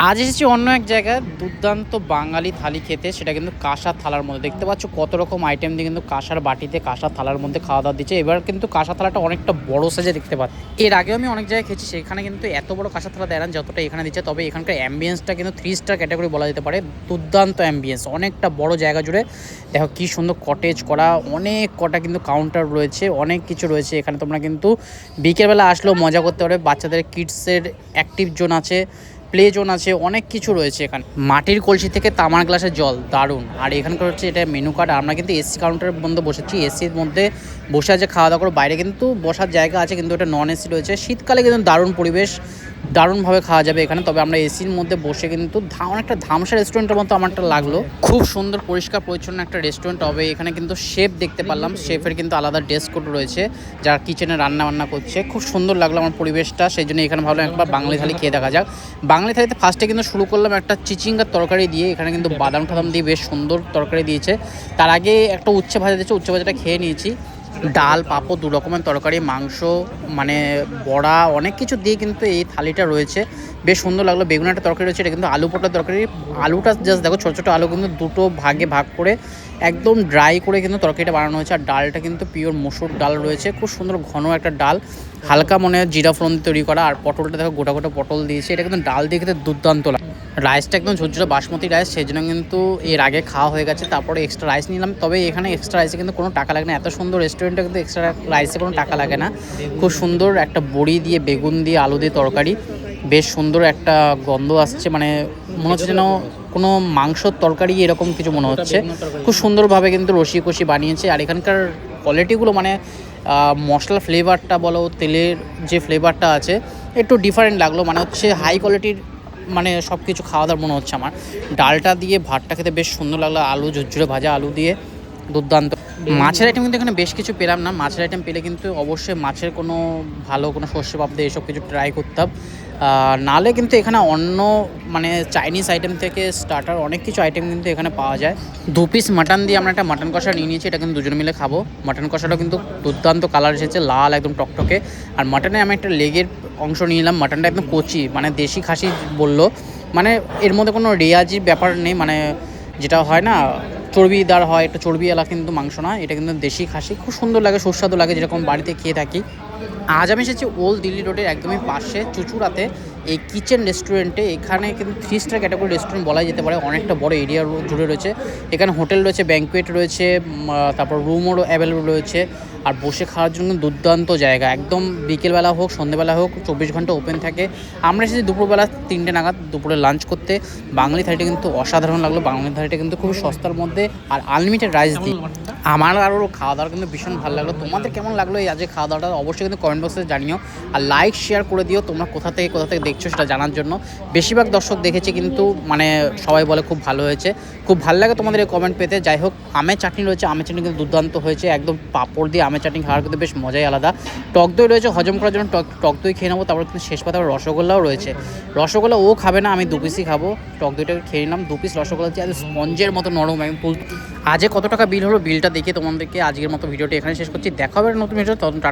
আজ এসেছি অন্য এক জায়গায় দুর্দান্ত বাঙালি থালি খেতে, সেটা কিন্তু কাঁসার থালার মধ্যে। দেখতে পাচ্ছ কত রকম আইটেম দিয়ে কিন্তু কাঁসার বাটিতে কাঁসার থালার মধ্যে খাওয়া দাওয়া দিচ্ছে। এবার কিন্তু কাঁসার থালাটা অনেকটা বড় সাইজে দেখতে পাচ্ছি। এর আগেও আমি অনেক জায়গায় খেয়েছি, সেখানে কিন্তু এত বড় কাঁসার থালা দেয় না যতটা এখানে দিচ্ছে। তবে এখানকার অ্যাম্বিয়েন্সটা কিন্তু 3 স্টার ক্যাটাগরি বলা যেতে পারে। দুর্দান্ত অ্যাম্বিয়েন্স, অনেকটা বড় জায়গা জুড়ে দেখো কি সুন্দর কটেজ করা, অনেক কটা কিন্তু কাউন্টার রয়েছে, অনেক কিছু রয়েছে এখানে। তোমরা কিন্তু বিকেলবেলা আসলেও মজা করতে পারবে। বাচ্চাদের কিডসের অ্যাক্টিভ জোন আছে, প্লে জোন আছে, অনেক কিছু রয়েছে এখানে। মাটির কলসি থেকে তামার গ্লাসের জল, দারুণ। আর এখানকার হচ্ছে এটা মেনু কার্ড। আমরা কিন্তু এসি কাউন্টারের মধ্যে বসেছি, এসির মধ্যে বসে আছে খাওয়া দাওয়া করে। বাইরে কিন্তু বসার জায়গা আছে, কিন্তু এটা নন এসি রয়েছে। শীতকালে কিন্তু দারুণ পরিবেশ, দারুণভাবে খাওয়া যাবে এখানে। তবে আমরা এসির মধ্যে বসে কিন্তু অনেকটা ধামসা রেস্টুরেন্টের মতো আমারটা লাগলো। খুব সুন্দর পরিষ্কার পরিচ্ছন্ন একটা রেস্টুরেন্ট। তবে এখানে কিন্তু শেফ দেখতে পারলাম, শেফের কিন্তু আলাদা ড্রেস কোড রয়েছে, যারা কিচেনে রান্না বান্না করছে। খুব সুন্দর লাগলো আমার পরিবেশটা, সেই জন্য এখানে ভাবলাম একবার বাঙালি থালি খেয়ে দেখা যাক। বাঙালি থালিতে ফার্স্টে কিন্তু শুরু করলাম একটা চিচিঙ্গার তরকারি দিয়ে। এখানে কিন্তু বাদাম টাদাম দিয়ে বেশ সুন্দর তরকারি দিয়েছে। তার আগে একটা উচ্ছে ভাজা দিয়েছে, উচ্ছে ভাজাটা খেয়ে নিয়েছি। ডাল, পাঁপড়, 2 রকমের তরকারি, মাংস, মানে বড়া, অনেক কিছু দিয়ে কিন্তু এই থালিটা রয়েছে। বেশ সুন্দর লাগলো। বেগুন একটা তরকারি রয়েছে, এটা কিন্তু আলু পটার তরকারি। আলুটা জাস্ট দেখো, ছোটো ছোটো আলু কিন্তু দুটো ভাগে ভাগ করে একদম ড্রাই করে কিন্তু তরকারিটা বানানো হয়েছে। আর ডালটা কিন্তু পিওর মসুর ডাল রয়েছে, খুব সুন্দর ঘন একটা ডাল, হালকা মনে হয় জিরা ফোড়ন তৈরি করা। আর পটলটা দেখো, গোটা গোটা পটল দিয়েছে, এটা কিন্তু ডাল দিয়ে খেতে দুর্দান্ত লাগে। রাইসটা একদম ঝুরঝুরে বাসমতি রাইস, সেই জন্য কিন্তু এর আগে খাওয়া হয়ে গেছে, তারপরে এক্সট্রা রাইস নিলাম। তবে এখানে এক্সট্রা রাইসে কিন্তু কোনো টাকা লাগে না, এত সুন্দর রেস্টুরেন্টে কিন্তু এক্সট্রা রাইসে কোনো টাকা লাগে না। খুব সুন্দর একটা বড়ি দিয়ে, বেগুন দিয়ে, আলু দিয়ে তরকারি, বেশ সুন্দর একটা গন্ধ আসছে, মানে মনে হচ্ছে যেন কোনো মাংসর তরকারি এরকম কিছু মনে হচ্ছে। খুব সুন্দরভাবে কিন্তু রসি কষি বানিয়েছে। আর এখানকার কোয়ালিটিগুলো, মানে মশলা ফ্লেভারটা বলো, তেলের যে ফ্লেভারটা আছে, একটু ডিফারেন্ট লাগলো। মানে হচ্ছে হাই কোয়ালিটির, মানে সব কিছু খাওয়া দাওয়ার মনে হচ্ছে আমার। ডালটা দিয়ে ভাতটা খেতে বেশ সুন্দর লাগলো, আলু ঝুরঝুরে ভাজা আলু দিয়ে, দুর্দান্ত। মাছের আইটেম কিন্তু এখানে বেশ কিছু পেলাম না। মাছের আইটেম পেলে কিন্তু অবশ্যই মাছের কোনো ভালো কোনো সর্ষে পাবদা এসব কিছু ট্রাই করতাম। নালে কিন্তু এখানে অন্য, মানে চাইনিজ আইটেম থেকে স্টার্টার অনেক কিছু আইটেম কিন্তু এখানে পাওয়া যায়। 2 পিস মাটন দিয়ে আমরা একটা মাটন কষা নিয়ে নিয়েছি, এটা কিন্তু দুজন মিলে খাবো। মাটন কষাটা কিন্তু দুর্দান্ত কালার এসেছে, লাল একদম টকটকে। আর মাটনে আমি একটা লেগের অংশ নিয়ে নিলাম। মাটনটা একদম কচি, মানে দেশি খাসি বললো, মানে এর মধ্যে কোনো রেয়াজির ব্যাপার নেই, মানে যেটা হয় না চর্বিদার হয়, একটা চর্বিওয়ালা কিন্তু মাংস না, এটা কিন্তু দেশি খাসি। খুব সুন্দর লাগে, সুস্বাদু লাগে, যেরকম বাড়িতে খেয়ে থাকি। আজ আমি এসেছি ওল্ড দিল্লি রোডের একদমই পাশে চুচুড়াতে এই কিচেন রেস্টুরেন্টে। এখানে কিন্তু 3 স্টার ক্যাটাগরি রেস্টুরেন্ট বলা যেতে পারে, অনেকটা বড় এরিয়া জুড়ে রয়েছে। এখানে হোটেল রয়েছে, ব্যাঙ্কুয়েট রয়েছে, তারপর রুমও অ্যাভেলেবল রয়েছে। আর বসে খাওয়ার জন্য দুর্দান্ত জায়গা, একদম বিকেলবেলা হোক সন্ধ্যেবেলা হোক 24 ঘন্টা ওপেন থাকে। আমরা এসেছি দুপুরবেলা 3টে নাগাদ, দুপুরে লাঞ্চ করতে। বাঙালি থালিটা কিন্তু অসাধারণ লাগলো। বাঙালি থালিটা কিন্তু খুবই সস্তার মধ্যে, আর আনলিমিটেড রাইস দিই। আমার আরও খাওয়া দাওয়া কিন্তু ভীষণ ভালো লাগলো। তোমাদের কেমন লাগলো এই আজকে খাওয়া দাওয়াটা অবশ্যই কিন্তু কমেন্ট বক্সে জানিও। আর লাইক শেয়ার করে দিও তোমরা কোথা থেকে দেখছো সেটা জানার জন্য। বেশিরভাগ দর্শক দেখেছি কিন্তু, মানে সবাই বলে খুব ভালো হয়েছে। খুব ভালো লাগে তোমাদের এই কমেন্ট পেতে। যাই হোক, আমের চাটনি রয়েছে, আমের চাটনি কিন্তু দুর্দান্ত হয়েছে। একদম পাঁপড় দিয়ে আমের চাটনি খাওয়ার কিন্তু বেশ মজাই আলাদা। টক দই রয়েছে, হজম করার জন্য টক দই খেয়ে নেবো। তারপর কিন্তু শেষ পাতা রসগোল্লাও রয়েছে। রসগোল্লা ও খাবে না, আমি 2 পিসই খাবো। টক দইটাকে খেয়ে নিলাম। 2 পিস রসগোল্লা দিয়ে স্পঞ্জের মতো নরম। আমি আজকে কত টাকা বিল হলো, বিলটা দেখে তোমাদেরকে আজকের মতো ভিডিওটি এখানে শেষ করছি। দেখা হবে নতুন ভিডিও, তখন